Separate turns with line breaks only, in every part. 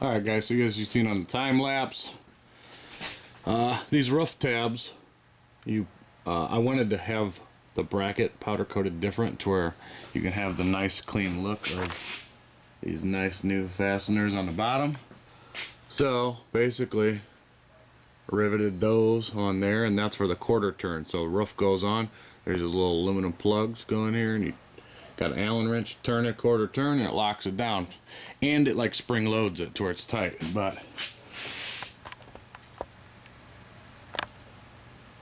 Alright guys, so as you've seen on the time lapse, these roof tabs, I wanted to have the bracket powder coated different to where you can have the nice clean look of these nice new fasteners on the bottom. So basically riveted those on there, and that's for the quarter turn. So the roof goes on, there's these little aluminum plugs going here, and you got an Allen wrench, turn it quarter turn, and it locks it down. And it like spring loads it to where it's tight. But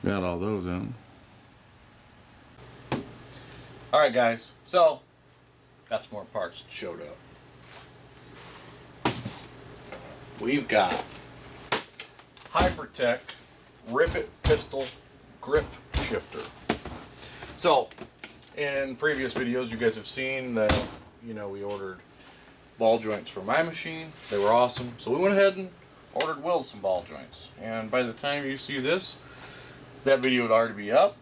got all those in. Alright guys, so got some more parts that showed up. We've got Hypertech Rivet Pistol Grip Shifter. So in previous videos you guys have seen that, you know, we ordered ball joints for my machine. They were awesome, so we went ahead and ordered Will some ball joints, and by the time you see this, that video would already be up.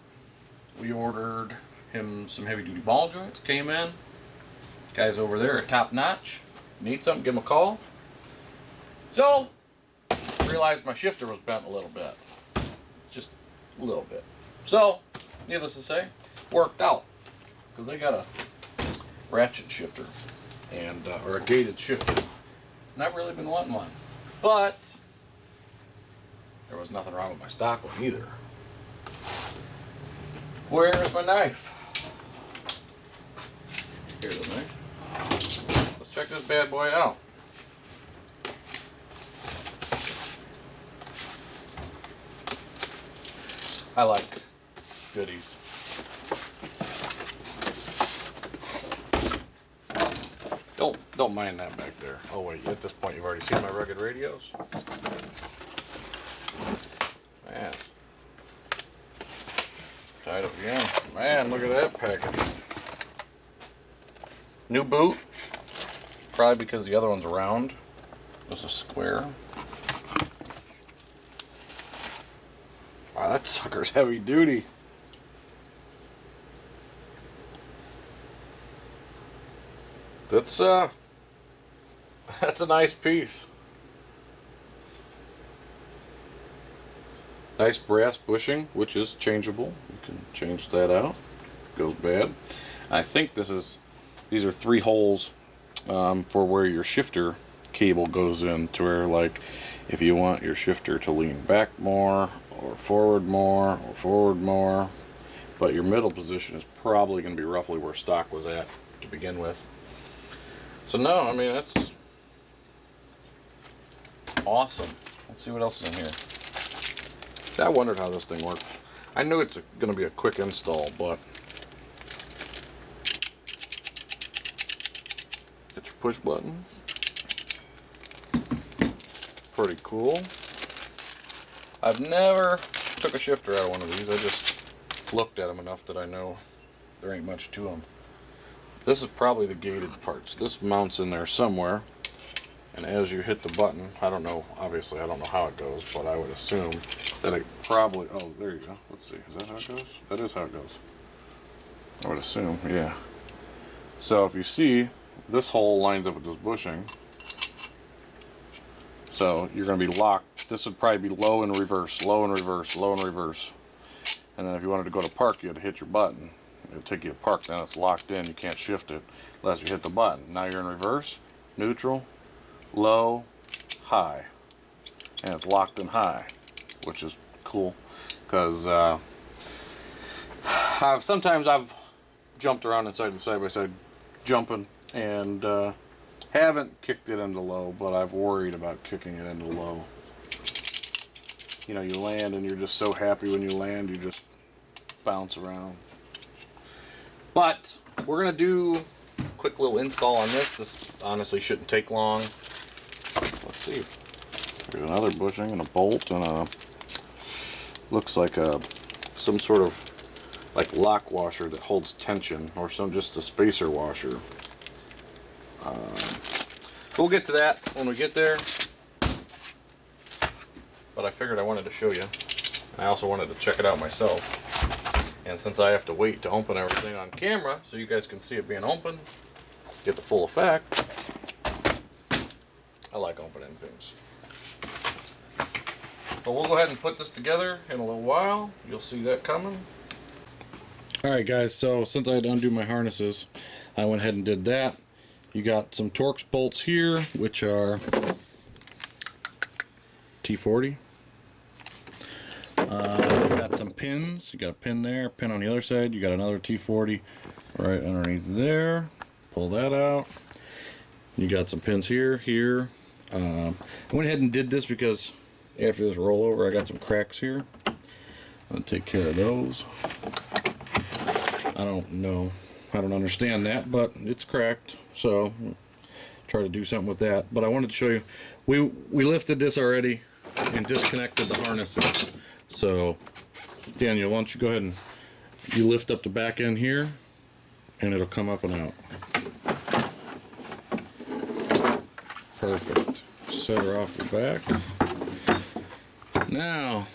We ordered him some heavy duty ball joints, came in, guys over there are top notch. Need something, give him a call. So realized my shifter was bent a little bit, just a little bit. So needless to say, worked out, because they got a ratchet shifter and or a gated shifter. Not really been wanting one, but there was nothing wrong with my stock one either. Where's my knife? Here's the knife. Let's check this bad boy out. I like goodies. Don't mind that back there. Oh wait, at this point you've already seen my rugged radios. Man. Tied up again. Man, look at that package. New boot. Probably because the other one's round. This is square. Wow, that sucker's heavy duty. That's a nice piece. Nice brass bushing, which is changeable. You can change that out. It goes bad. I think these are 3 holes for where your shifter cable goes in, to where, like, if you want your shifter to lean back more or forward more, but your middle position is probably going to be roughly where stock was at to begin with. So no, I mean, that's awesome. Let's see what else is in here. See, I wondered how this thing worked. I knew it's going to be a quick install, but get your push button. Pretty cool. I've never took a shifter out of one of these. I just looked at them enough that I know there ain't much to them. This is probably the gated parts. This mounts in there somewhere, and as you hit the button, I don't know, obviously I don't know how it goes, but I would assume that it probably, oh, there you go. Let's see, is that how it goes? That is how it goes. I would assume, yeah. So if you see, this hole lines up with this bushing. So you're going to be locked. This would probably be low and reverse, low and reverse, low and reverse. And then if you wanted to go to park, you had to hit your button. It'll take you to park, then it's locked in. You can't shift it unless you hit the button. Now you're in reverse, neutral, low, high. And it's locked in high, which is cool. Because sometimes I've jumped around inside the side-by-side jumping and haven't kicked it into low, but I've worried about kicking it into low. You know, you land and you're just so happy when you land, you just bounce around. But we're going to do a quick little install on this. This honestly shouldn't take long. Let's see. There's another bushing and a bolt and a, looks like some sort of like lock washer that holds tension, or just a spacer washer. We'll get to that when we get there. But I figured I wanted to show you. I also wanted to check it out myself. And since I have to wait to open everything on camera so you guys can see it being open, get the full effect, I like opening things. But we'll go ahead and put this together in a little while. You'll see that coming. Alright guys, so since I had to undo my harnesses, I went ahead and did that. You got some Torx bolts here, which are T40. You got some pins. You got a pin there, pin on the other side. You got another T40 right underneath there. Pull that out. You got some pins here, here. I went ahead and did this because after this rollover, I got some cracks here. I'll take care of those. I don't know. I don't understand that, but it's cracked. So try to do something with that. But I wanted to show you. We lifted this already and disconnected the harnesses. So Daniel, why don't you go ahead and you lift up the back end here and it'll come up and out. Perfect. Set her off the back. Now,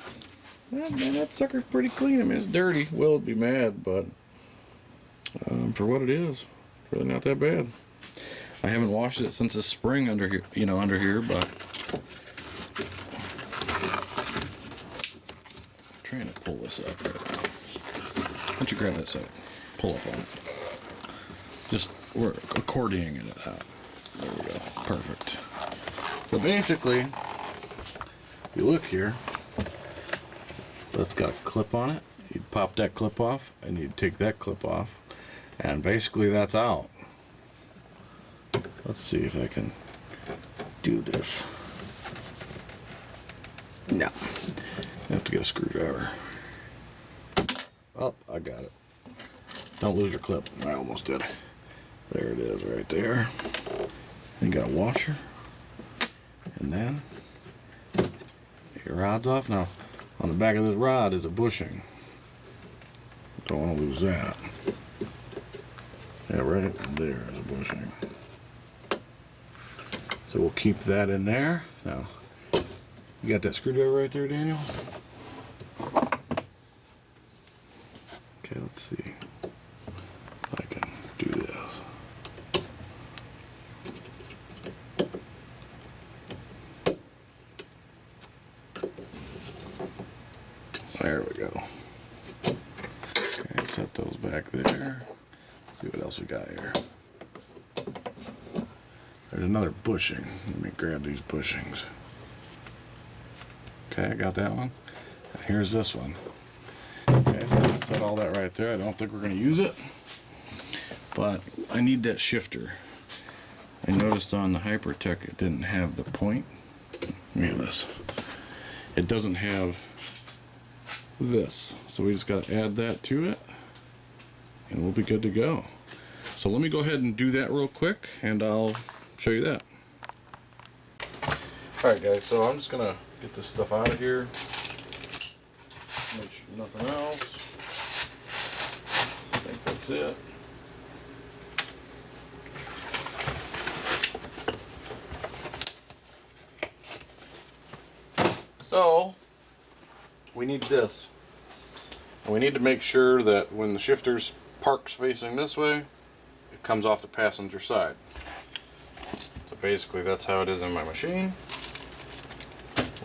man, that sucker's pretty clean. I mean, it's dirty. Will be mad, but for what it is, it's really not that bad. I haven't washed it since the spring under here, under here, but I'm trying to pull this up right now. Why don't you grab that side? Pull up on it. Just, we're accordioning it out. There we go. Perfect. So basically, if you look here, that's got a clip on it. You'd pop that clip off, and you'd take that clip off, and basically that's out. Let's see if I can do this. No. I have to get a screwdriver. Oh, I got it. Don't lose your clip. I almost did. There it is right there. And you got a washer. And then your rod's off. Now, on the back of this rod is a bushing. Don't want to lose that. Yeah, right there is a bushing. So we'll keep that in there. Now, you got that screwdriver right there, Daniel? Okay, let's see if I can do this. There we go. Okay, set those back there. See what else we got here. There's another bushing. Let me grab these bushings. Okay, I got that one. And here's this one. Okay, so I set all that right there. I don't think we're going to use it, but I need that shifter. I noticed on the Hypertech it didn't have the point. Look at this. It doesn't have this, so we just got to add that to it, and we'll be good to go. So let me go ahead and do that real quick, and I'll show you that. Alright guys, so I'm just gonna get this stuff out of here. Make sure nothing else. I think that's it. So we need this. And we need to make sure that when the shifter's parks facing this way, it comes off the passenger side. So basically that's how it is in my machine.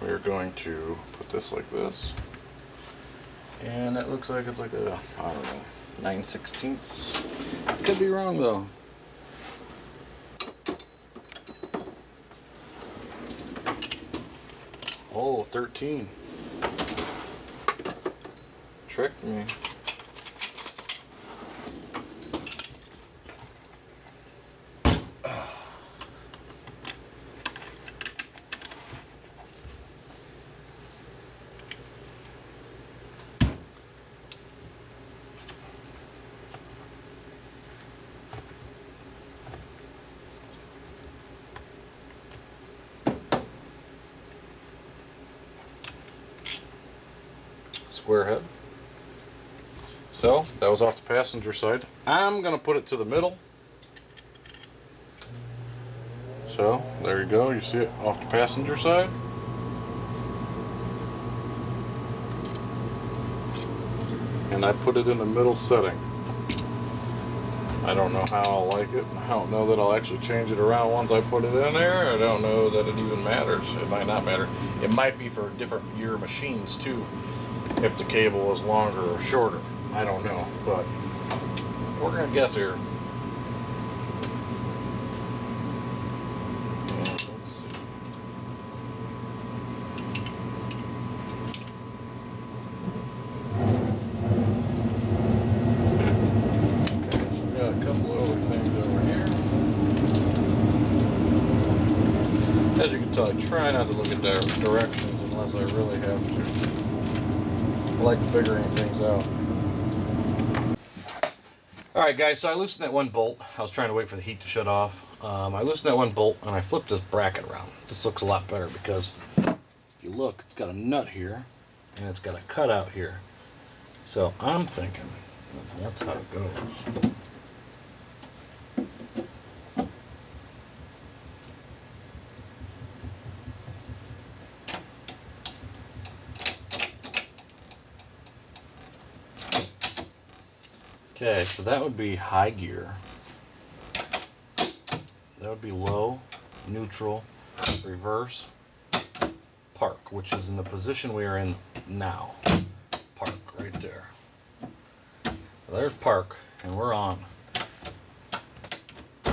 We're going to put this like this. And it looks like it's like a, I don't know, 9/16. Could be wrong though. Oh, 13. Tricked me. Square head. So that was off the passenger side. I'm gonna put it to the middle. So there you go, you see it off the passenger side. And I put it in the middle setting. I don't know how I'll like it. I don't know that I'll actually change it around once I put it in there. I don't know that it even matters. It might not matter. It might be for different year machines too, if the cable is longer or shorter. I don't know, but we're gonna guess here. And let's see. Okay, so we got a couple of other things over here. As you can tell, I try not to look at directions unless I really have to. I like figuring things out. Alright guys, so I loosened that one bolt. I was trying to wait for the heat to shut off. I loosened that one bolt and I flipped this bracket around. This looks a lot better because if you look, it's got a nut here and it's got a cutout here. So I'm thinking that's how it goes. Okay, so that would be high gear. That would be low, neutral, reverse, park, which is in the position we are in now. Park, right there. So there's park, and we're on. Now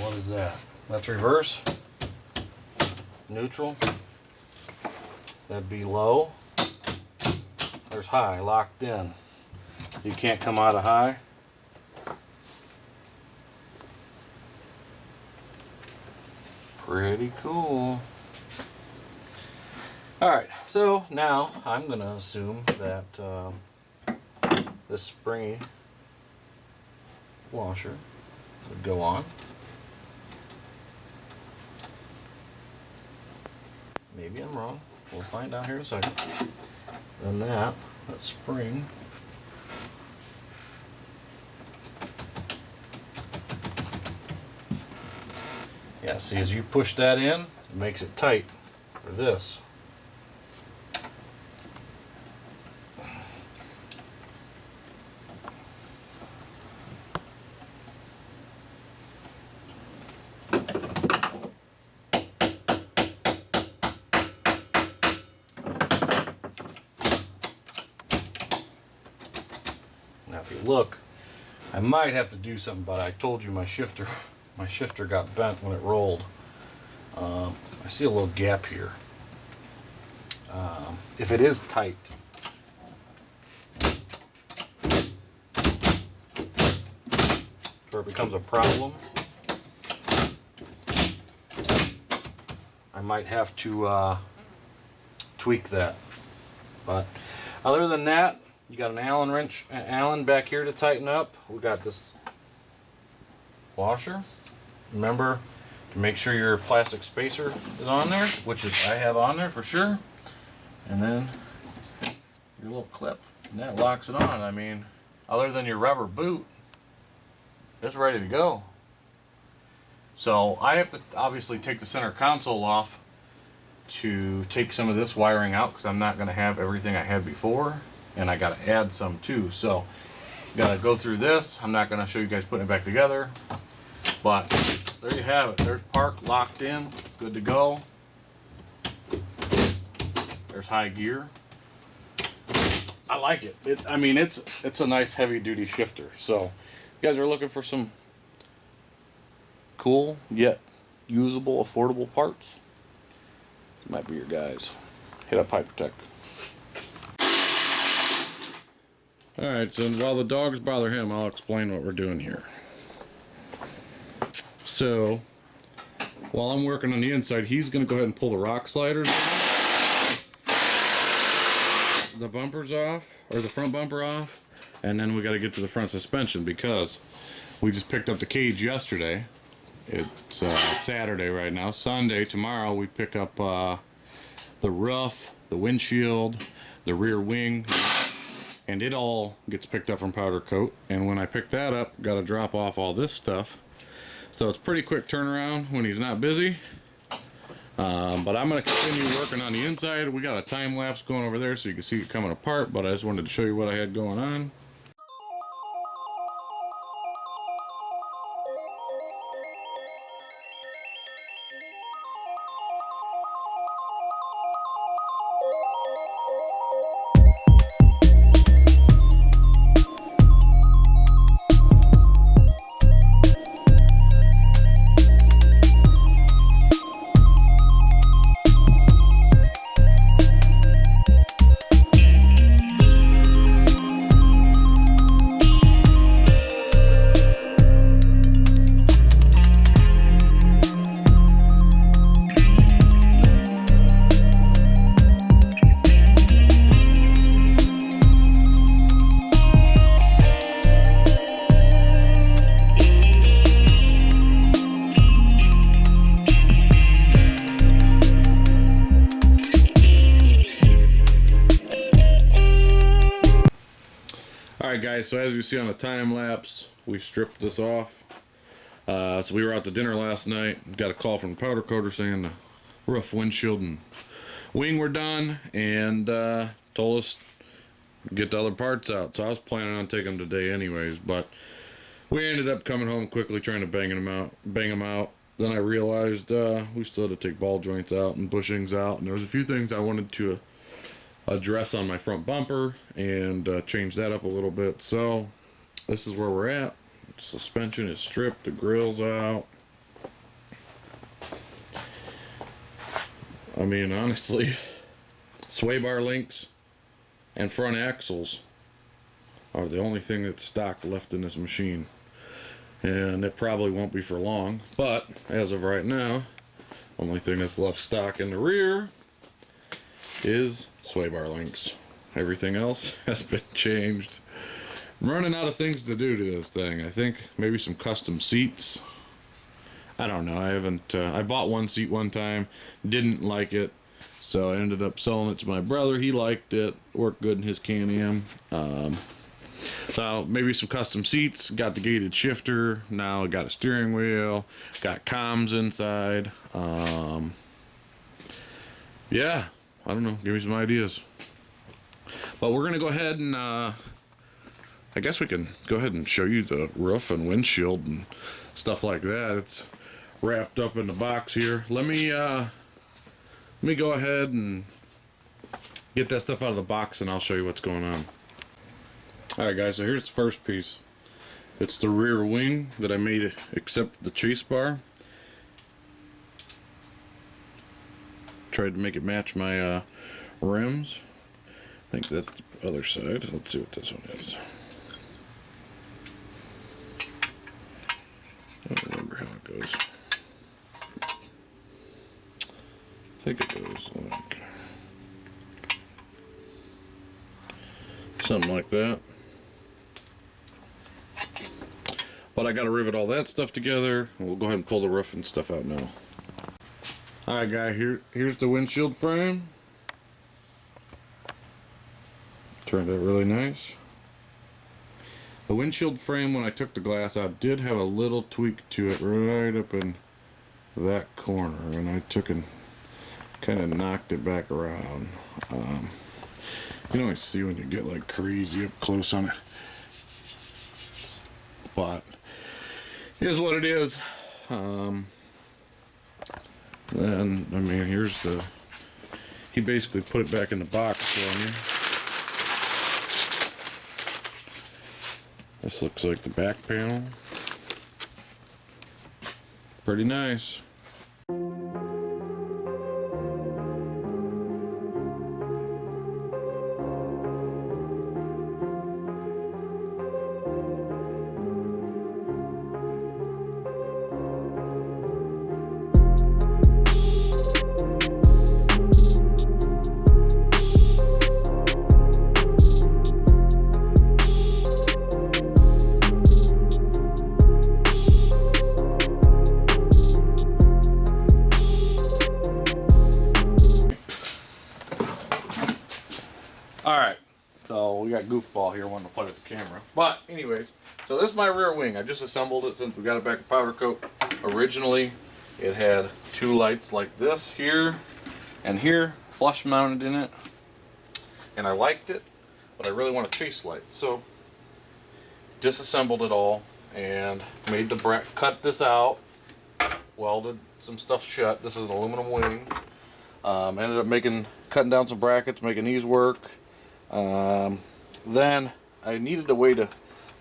what is that? That's reverse, neutral. That'd be low. There's high, locked in. You can't come out of high. Pretty cool. Alright, so now I'm going to assume that this springy washer would go on. Maybe I'm wrong. We'll find out here in a second. Then that spring yeah, see, as you push that in, it makes it tight for this. Now if you look, I might have to do something, but I told you my shifter got bent when it rolled. I see a little gap here. If it is tight, or it becomes a problem, I might have to tweak that. But other than that, you got an Allen back here to tighten up. We got this washer. Remember to make sure your plastic spacer is on there, which is I have on there for sure. And then your little clip, and that locks it on. I mean, other than your rubber boot, it's ready to go. So I have to obviously take the center console off to take some of this wiring out because I'm not going to have everything I had before. And I got to add some too. So Gotta go through this. I'm not gonna show you guys putting it back together, but there you have it. There's park locked in, good to go. There's high gear. I like it. I mean, it's a nice heavy duty shifter. So, if you guys are looking for some cool yet usable, affordable parts, this might be your guys. Hit up Hypertech. Alright, so while the dogs bother him, I'll explain what we're doing here. So, while I'm working on the inside, he's going to go ahead and pull the rock sliders off, the bumpers off, or the front bumper off, and then we got to get to the front suspension because we just picked up the cage yesterday. It's Saturday right now. Sunday, tomorrow, we pick up the roof, the windshield, the rear wing, and it all gets picked up from powder coat. And when I pick that up, got to drop off all this stuff. So it's pretty quick turnaround when he's not busy. But I'm going to continue working on the inside. We got a time lapse going over there so you can see it coming apart, but I just wanted to show you what I had going on. Alright guys, so as you see on the time lapse, we stripped this off. So we were out to dinner last night, got a call from the powder coater saying the roof, windshield, and wing were done, and told us to get the other parts out. So I was planning on taking them today anyways, but we ended up coming home quickly trying to bang them out. Then I realized we still had to take ball joints out and bushings out, and there was a few things I wanted to address on my front bumper and change that up a little bit. So this is where we're at. The suspension is stripped, the grill's out. I mean, honestly, sway bar links and front axles are the only thing that's stock left in this machine, and it probably won't be for long, but as of right now, only thing that's left stock in the rear is sway bar links. Everything else has been changed. I'm running out of things to do to this thing. I think maybe some custom seats. I don't know. I haven't. I bought one seat one time, didn't like it, so I ended up selling it to my brother. He liked it. Worked good in his Can-Am. So maybe some custom seats. Got the gated shifter. Now I got a steering wheel. Got comms inside. Yeah. I don't know, give me some ideas. But we're gonna go ahead and I guess we can go ahead and show you the roof and windshield and stuff like that. It's wrapped up in the box here. Let me go ahead and get that stuff out of the box and I'll show you what's going on. Alright guys, so here's the first piece. It's the rear wing that I made except the chase bar. Tried to make it match my rims. I think that's the other side. Let's see what this one is. I don't remember how it goes. I think it goes like something like that. But I got to rivet all that stuff together. We'll go ahead and pull the roof and stuff out now. Alright guys, here's the windshield frame. Turned out really nice. The windshield frame, when I took the glass out, did have a little tweak to it right up in that corner, and I took and kind of knocked it back around. You can always see when you get like crazy up close on it. but it is what it is. Then, I mean, here's the, he basically put it back in the box for me. This looks like the back panel. Pretty nice. Alright, so we got goofball here wanting to play with the camera. But anyways, so this is my rear wing. I just assembled it since we got it back to powder coat. Originally, it had two lights like this here and here, flush mounted in it. And I liked it, but I really want a chase light. So, disassembled it all and made the cut this out, welded some stuff shut. This is an aluminum wing. Ended up cutting down some brackets, making these work. Then I needed a way to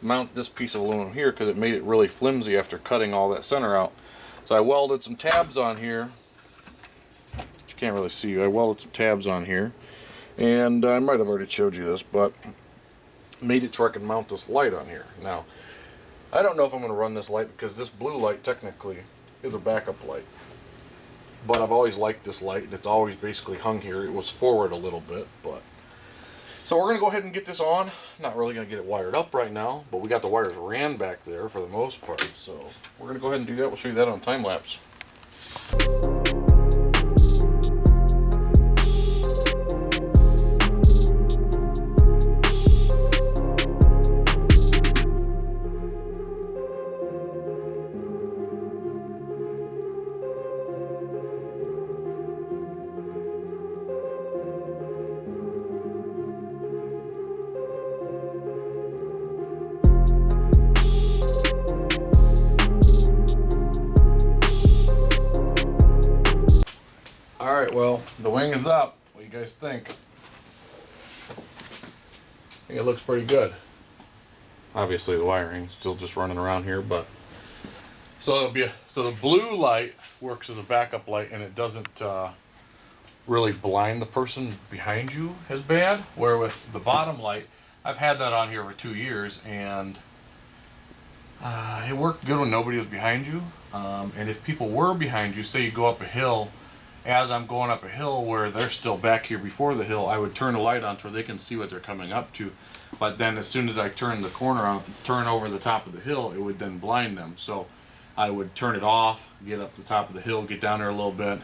mount this piece of aluminum here because it made it really flimsy after cutting all that center out. So I welded some tabs on here. You can't really see. I welded some tabs on here, and I might have already showed you this, but made it so I can mount this light on here. Now, I don't know if I'm going to run this light because this blue light technically is a backup light. But I've always liked this light, and it's always basically hung here. It was forward a little bit, but... So we're going to go ahead and get this on. Not really going to get it wired up right now, but we got the wires ran back there for the most part. So we're going to go ahead and do that. We'll show you that on time lapse. Alright, well, the wing is up. What do you guys think? I think it looks pretty good. Obviously the wiring's still just running around here, but so the blue light works as a backup light, and it doesn't really blind the person behind you as bad. Where with the bottom light, I've had that on here for 2 years, and it worked good when nobody was behind you. And if people were behind you, say you go up a hill, as I'm going up a hill where they're still back here before the hill, I would turn the light on so they can see what they're coming up to. But then as soon as I turn the corner on, turn over the top of the hill, it would then blind them. So I would turn it off, get up the top of the hill, get down there a little bit,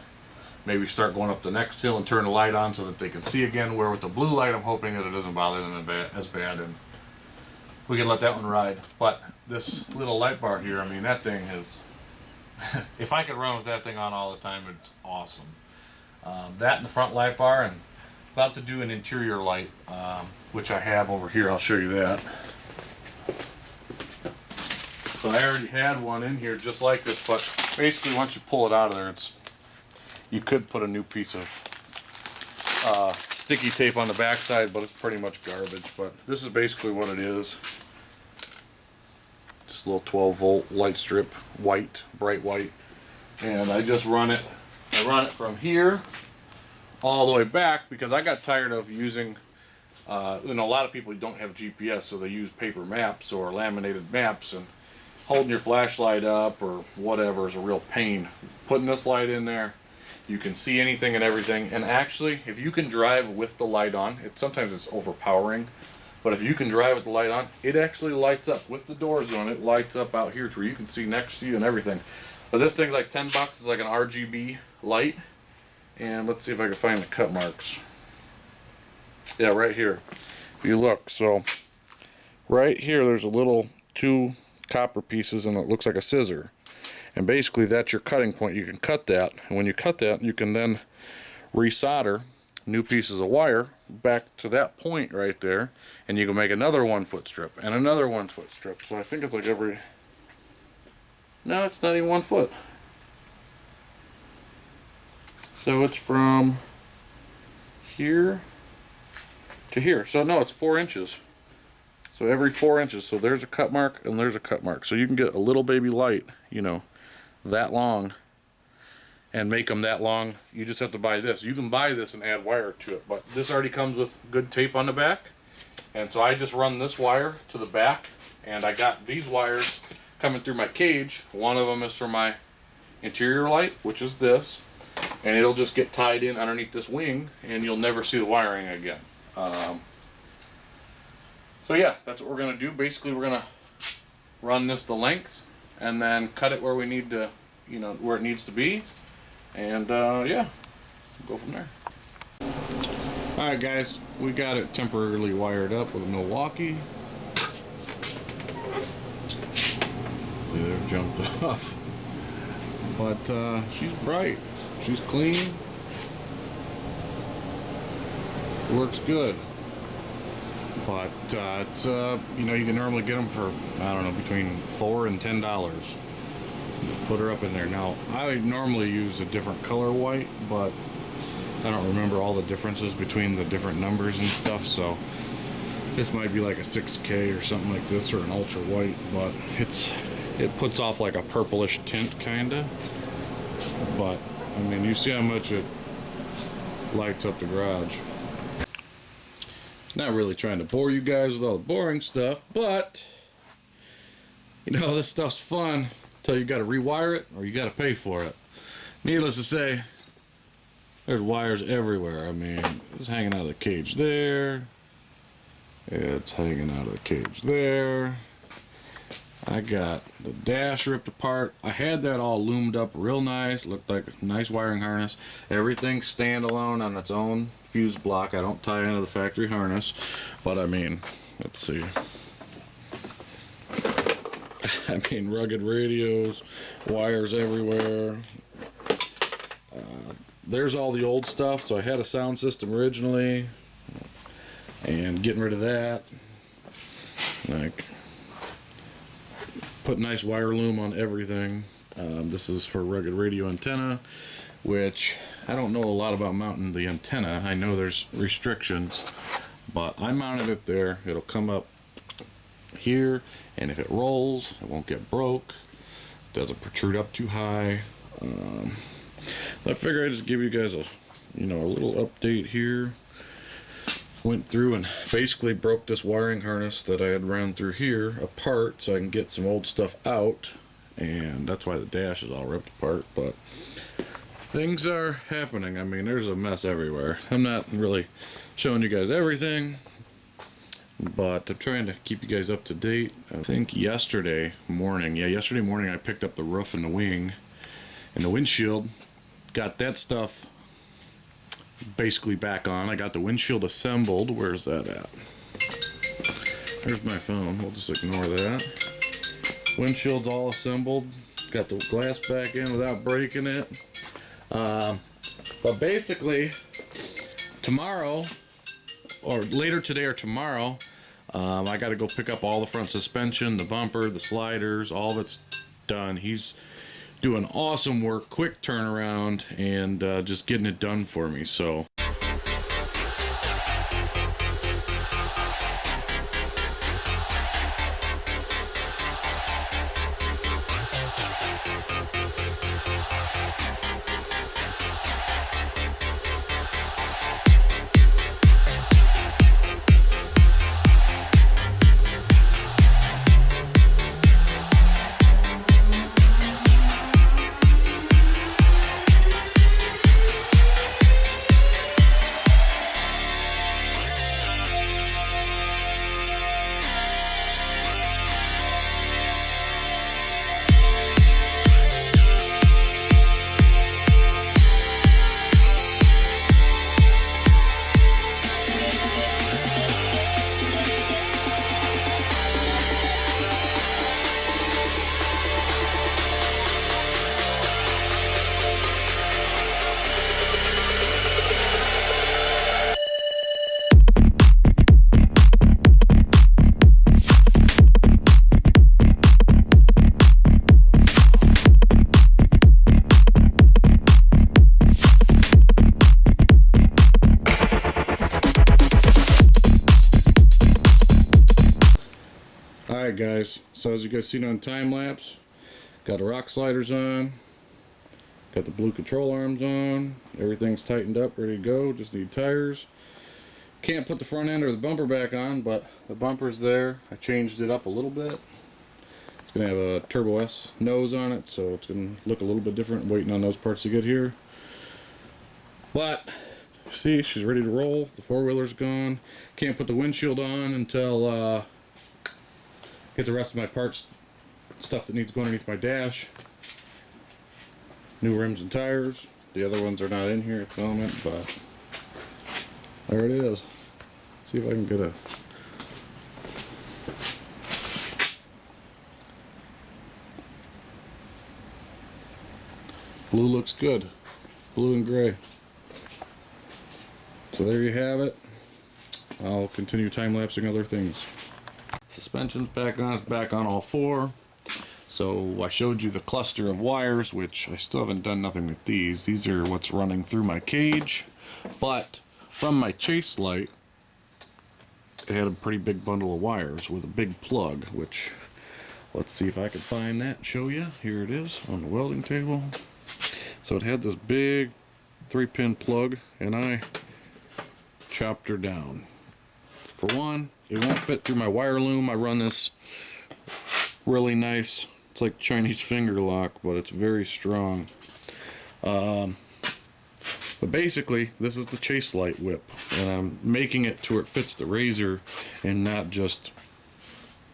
maybe start going up the next hill and turn the light on so that they can see again. Where with the blue light, I'm hoping that it doesn't bother them as bad, and we can let that one ride. But this little light bar here, I mean, that thing is... if I could run with that thing on all the time, it's awesome. That and the front light bar, and about to do an interior light, which I have over here. I'll show you that. So I already had one in here just like this, but basically once you pull it out of there, you could put a new piece of sticky tape on the backside, but it's pretty much garbage. But this is basically what it is. Just a little 12-volt light strip, white, bright white, and I just run it. I run it from here all the way back because I got tired of using, a lot of people don't have GPS, so they use paper maps or laminated maps, and holding your flashlight up or whatever is a real pain. Putting this light in there, you can see anything and everything, and actually, if you can drive with the light on, sometimes it's overpowering, but if you can drive with the light on, it actually lights up with the doors on. It lights up out here to where you can see next to you and everything. But this thing's like $10. It's like an RGB light. And let's see if I can find the cut marks. Yeah, right here. If you look, so right here there's a little 2 copper pieces, and it looks like a scissor. And basically that's your cutting point. You can cut that, and when you cut that, you can then resolder new pieces of wire back to that point right there, and you can make another 1 foot strip and another 1 foot strip. So I think it's like every, no, it's not even 1 foot. So it's from here to here. So no, it's 4 inches. So every 4 inches. So there's a cut mark and there's a cut mark. So you can get a little baby light, you know, that long, and make them that long. You just have to buy this. You can buy this and add wire to it, but this already comes with good tape on the back. And so I just run this wire to the back, and I got these wires coming through my cage. One of them is for my interior light, which is this, and it'll just get tied in underneath this wing, and you'll never see the wiring again. So yeah, that's what we're gonna do. Basically, we're gonna run this the length and then cut it where we need to, you know, where it needs to be, and yeah, go from there. Alright guys, we got it temporarily wired up with a Milwaukee. See, they've jumped off. But she's bright, she's clean, works good. But it's you know, you can normally get them for, I don't know, between $4 and $10. Just put her up in there. Now I normally use a different color white, but I don't remember all the differences between the different numbers and stuff, so this might be like a 6K or something like this, or an ultra white, but it puts off like a purplish tint kinda. But I mean, you see how much it lights up the garage. Not really trying to bore you guys with all the boring stuff, but you know, this stuff's fun until you got to rewire it or you got to pay for it. Needless to say, there's wires everywhere. I mean, it's hanging out of the cage there. It's hanging out of the cage there. I got the dash ripped apart. I had that all loomed up real nice. Looked like a nice wiring harness. Everything's standalone on its own fuse block. I don't tie into the factory harness. But I mean, let's see. I mean, rugged radios, wires everywhere. There's all the old stuff. So I had a sound system originally, and getting rid of that. Like, put nice wire loom on everything. This is for rugged radio antenna, which I don't know a lot about mounting the antenna. I know there's restrictions, but I mounted it there. It'll come up here, and if it rolls, it won't get broke. Doesn't protrude up too high. I figure I'd just give you guys a, you know, a little update here. Went through and basically broke this wiring harness that I had ran through here apart so I can get some old stuff out, and that's why the dash is all ripped apart. But things are happening. I mean, there's a mess everywhere. I'm not really showing you guys everything, but I'm trying to keep you guys up to date. I think yesterday morning I picked up the roof and the wing and the windshield, got that stuff basically back on. I got the windshield assembled. Where's that at? There's my phone. We'll just ignore that. Windshield's all assembled. Got the glass back in without breaking it. But basically, tomorrow, or later today or tomorrow, I got to go pick up all the front suspension, the bumper, the sliders, all of it's done. He's doing awesome work, quick turnaround, and just getting it done for me. So Alright guys, so as you guys seen on time lapse, got the rock sliders on, got the blue control arms on, everything's tightened up, ready to go, just need tires. Can't put the front end or the bumper back on, but the bumper's there. I changed it up a little bit. It's going to have a Turbo S nose on it, so it's going to look a little bit different. Waiting on those parts to get here. But, see, she's ready to roll. The four-wheeler's gone. Can't put the windshield on until get the rest of my parts, stuff that needs to go underneath my dash. New rims and tires. The other ones are not in here at the moment, but there it is. Let's see if I can get a... Blue looks good. Blue and gray. So there you have it. I'll continue time-lapsing other things. Suspension's back on. It's back on all four. So I showed you the cluster of wires, which I still haven't done nothing with these. These are what's running through my cage. But from my chase light, it had a pretty big bundle of wires with a big plug, which, let's see if I can find that and show you. Here it is on the welding table. So it had this big 3-pin plug, and I chopped her down. For one, it won't fit through my wire loom. I run this really nice, it's like Chinese finger lock, but it's very strong. But basically, this is the chase light whip, and I'm making it to where it fits the RZR and not just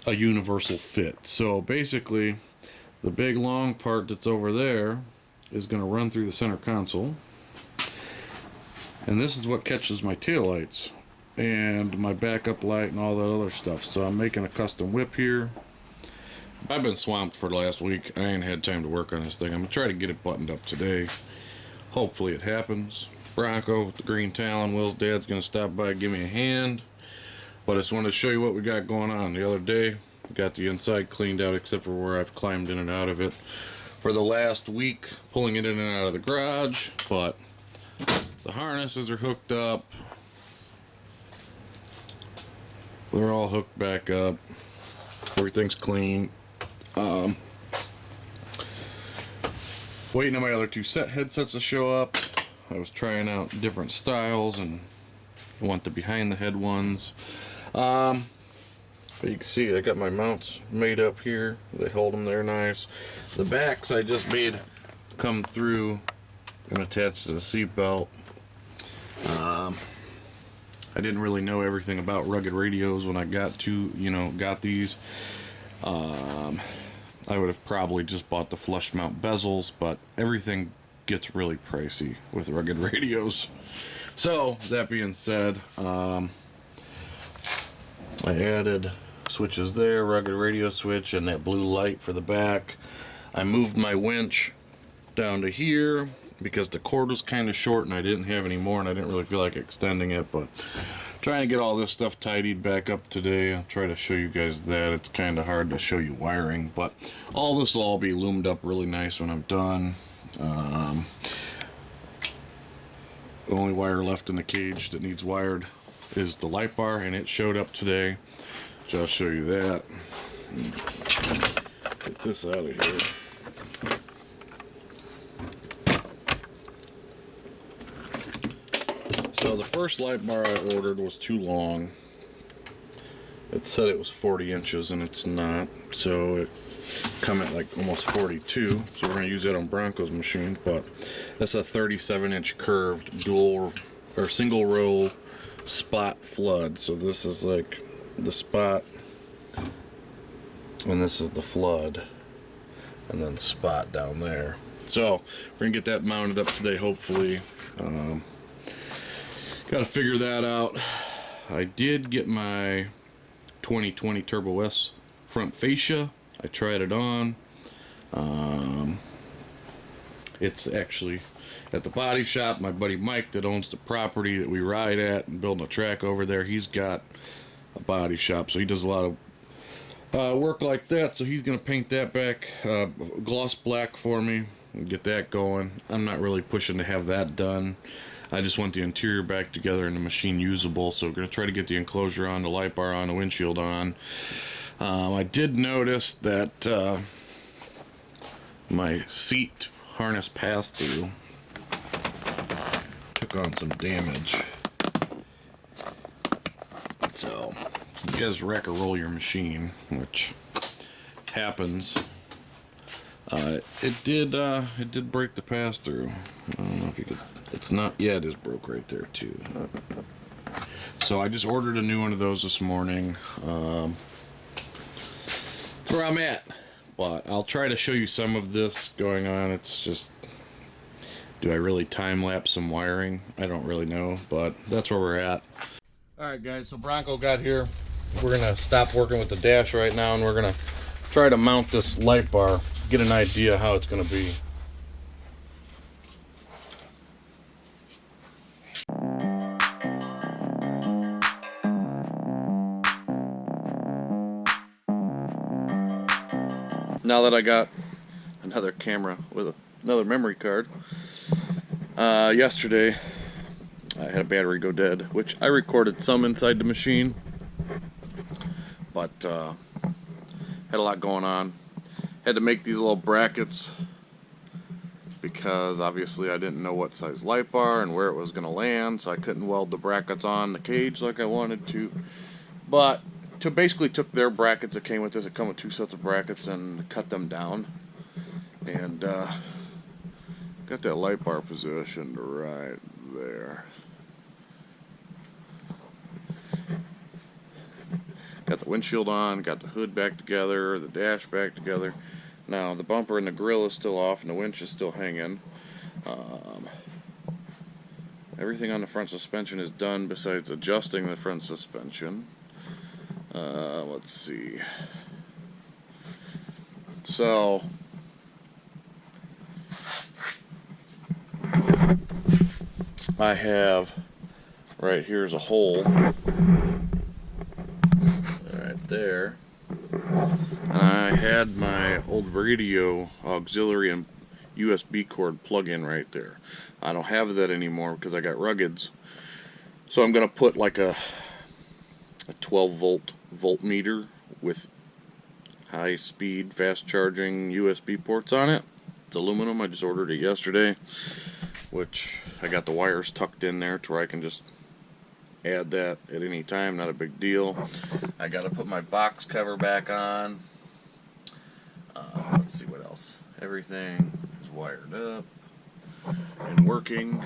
a universal fit. So basically, the big long part that's over there is going to run through the center console, and this is what catches my taillights and my backup light and all that other stuff. So I'm making a custom whip here. I've been swamped for the last week. I ain't had time to work on this thing. I'm gonna try to get it buttoned up today. Hopefully it happens. Bronco with the green Talon, Will's dad's gonna stop by and give me a hand, but I just wanted to show you what we got going on. The other day we got the inside cleaned out except for where I've climbed in and out of it for the last week, pulling it in and out of the garage, but the harnesses are hooked up. They're all hooked back up. Everything's clean. Waiting on my other two headsets to show up. I was trying out different styles and I want the behind the head ones. But you can see I got my mounts made up here. They hold them there nice. The backs I just made come through and attach to the seat belt. I didn't really know everything about rugged radios when I got these. I would have probably just bought the flush mount bezels, but everything gets really pricey with rugged radios. So that being said, I added switches there, rugged radio switch, and that blue light for the back. I moved my winch down to here because the cord was kind of short and I didn't have any more, and I didn't really feel like extending it, but trying to get all this stuff tidied back up today. I'll try to show you guys that. It's kind of hard to show you wiring, but all this will all be loomed up really nice when I'm done. The only wire left in the cage that needs wired is the light bar, and it showed up today, so I'll show you that. Get this out of here. So the first light bar I ordered was too long. It said it was 40 inches and it's not, so it come at like almost 42, so we're going to use that on Bronco's machine. But that's a 37-inch curved dual or single row spot flood. So this is like the spot and this is the flood, and then spot down there. So we're gonna get that mounted up today, hopefully. Got to figure that out. I did get my 2020 Turbo S front fascia. I tried it on. It's actually at the body shop. My buddy Mike that owns the property that we ride at and building a track over there, he's got a body shop, so he does a lot of work like that. So he's gonna paint that back gloss black for me and get that going. I'm not really pushing to have that done. I just want the interior back together and the machine usable, so we're going to try to get the enclosure on, the light bar on, the windshield on. I did notice that my seat harness pass-through took on some damage. So you guys wreck or roll your machine, which happens. It did break the pass-through. I don't know if you could. It's not. Yeah, it is broke right there too. So I just ordered a new one of those this morning. That's where I'm at. But I'll try to show you some of this going on. It's just, do I really time lapse some wiring? I don't really know, but that's where we're at. All right, guys. So Bronco got here. We're gonna stop working with the dash right now, and we're gonna try to mount this light bar. Get an idea how it's gonna be. Now that I got another camera with another memory card, yesterday I had a battery go dead, which I recorded some inside the machine, but had a lot going on. Had to make these little brackets because obviously I didn't know what size light bar and where it was going to land, so I couldn't weld the brackets on the cage like I wanted to. But basically took their brackets that came with this. It come with 2 sets of brackets and cut them down, and got that light bar positioned right there. Got the windshield on, got the hood back together, the dash back together. Now the bumper and the grill is still off and the winch is still hanging. Everything on the front suspension is done besides adjusting the front suspension. Let's see. So I have right here's a hole right there, and I had my old radio auxiliary and USB cord plug-in right there. I don't have that anymore because I got ruggeds, so I'm gonna put like a 12 voltmeter with high speed fast charging USB ports on it. It's aluminum. I just ordered it yesterday, which I got the wires tucked in there to where I can just add that at any time, not a big deal. I got to put my box cover back on. Let's see what else. Everything is wired up and working.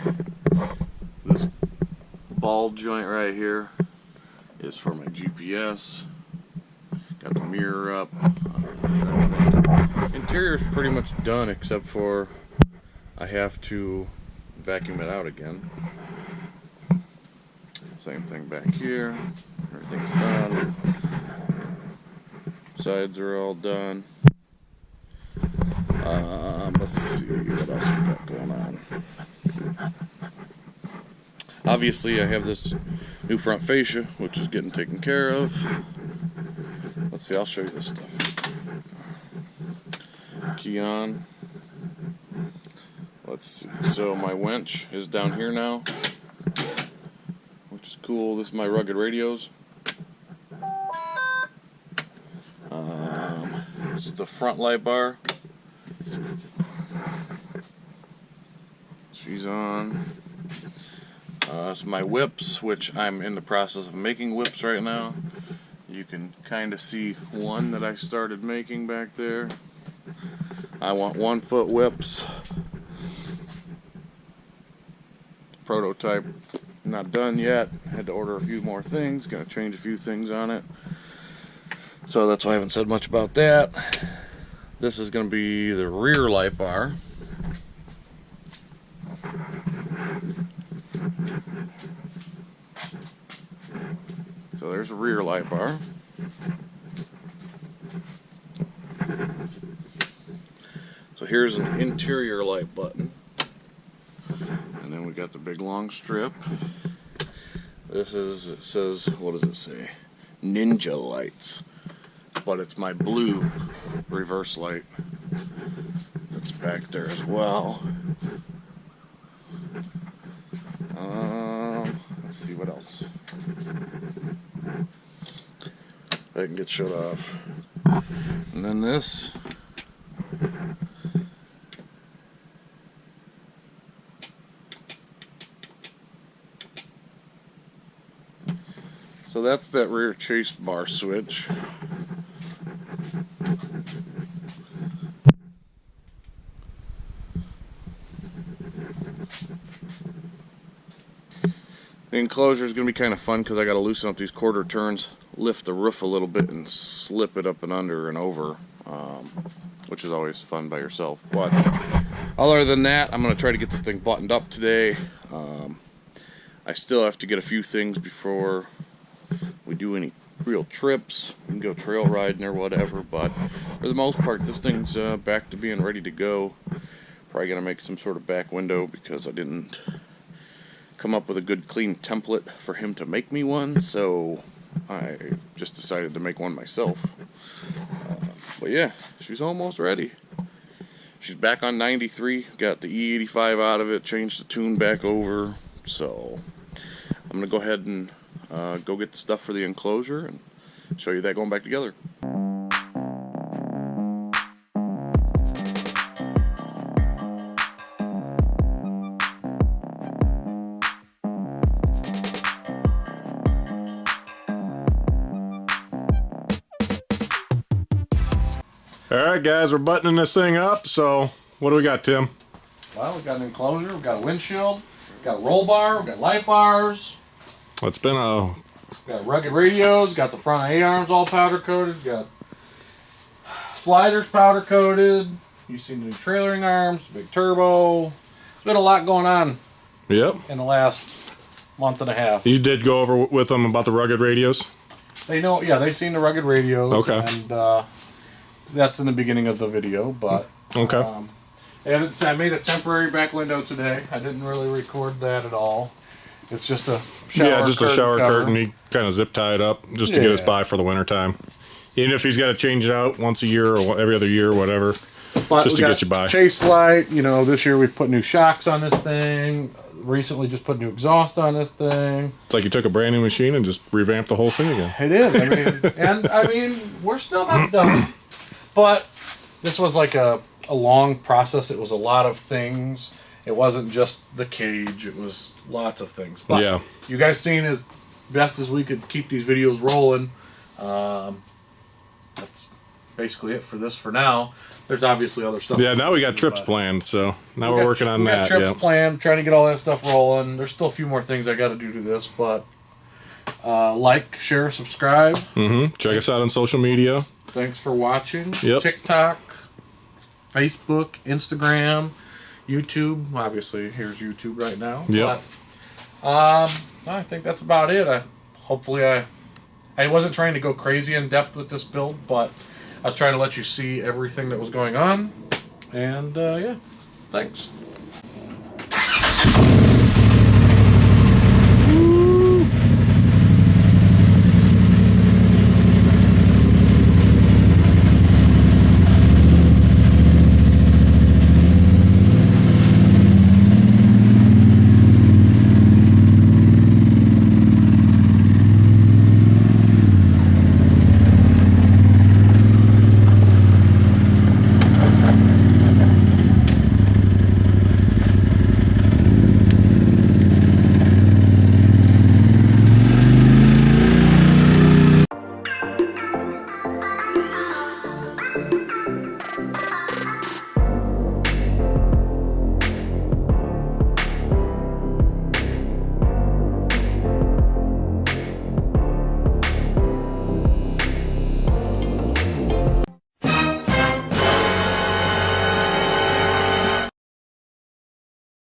This ball joint right here is for my GPS. Got the mirror up. Interior is pretty much done, except for I have to vacuum it out again. Same thing back here. Everything's done. Sides are all done. Let's see what else we got going on. Obviously, I have this new front fascia, which is getting taken care of. Let's see, I'll show you this stuff. Key on. Let's see. So my winch is down here now, which is cool. This is my rugged radios. This is the front light bar. She's on. It's my whips, which I'm in the process of making whips right now. You can kind of see one that I started making back there. I want 1-foot whips. Prototype not done yet. Had to order a few more things. Gonna change a few things on it. So that's why I haven't said much about that. This is gonna be the rear light bar. So there's a rear light bar. So here's an interior light button. And then we got the big long strip. This is, it says, what does it say? Ninja lights. But it's my blue reverse light that's back there as well. Let's see what else. that can get shut off. And then this. So that's that rear chase bar switch. The enclosure is going to be kind of fun because I got to loosen up these quarter turns, lift the roof a little bit, and slip it up and under and over, which is always fun by yourself. But other than that, I'm going to try to get this thing buttoned up today. I still have to get a few things before we do any real trips. We can go trail riding or whatever, but for the most part, this thing's back to being ready to go. Probably going to make some sort of back window because I didn't come up with a good clean template for him to make me one, so I just decided to make one myself. But yeah, she's almost ready. She's back on 93, got the E85 out of it, changed the tune back over, so I'm going to go ahead and go get the stuff for the enclosure and show you that going back together.
Alright guys, we're buttoning this thing up, so what do we got, Tim?
Well, we've got an enclosure, we've got a windshield, we've got a roll bar, we've got light bars.
It's been a...
We've got rugged radios, got the front A-arms all powder coated, got sliders powder coated. You've seen the new trailering arms, big turbo. There's been a lot going on.
Yep.
In the last month and a half.
You did go over with them about the rugged radios?
They know, yeah, they've seen the rugged radios.
Okay.
And that's in the beginning of the video, but
okay.
I made a temporary back window today. I didn't really record that at all. It's just a shower
yeah, just a shower
cover.
curtain. He kind of zip tie it up just to get us by for the winter time. Even if he's got to change it out once a year or every other year or whatever,
but
just to get you by.
Chase light. You know, this year we've put new shocks on this thing. Recently, just put new exhaust on this thing.
It's like you took a brand new machine and just revamped the whole thing again.
It is. I mean, we're still not done. But this was like a long process. It was a lot of things. It wasn't just the cage. It was lots of things. But
yeah.
You guys seen as best as we could keep these videos rolling. That's basically it for this for now. There's obviously other stuff.
Yeah, now we got trips planned, so now we're working on that.
We got trips planned, trying to get all that stuff rolling. There's still a few more things I got to do to this, but like, share, subscribe.
Check us out on social media.
Thanks for watching.
Yep.
TikTok, Facebook, Instagram, YouTube. Obviously, here's YouTube right now.
Yep.
But I think that's about it. Hopefully I wasn't trying to go crazy in depth with this build, but I was trying to let you see everything that was going on. And yeah, thanks.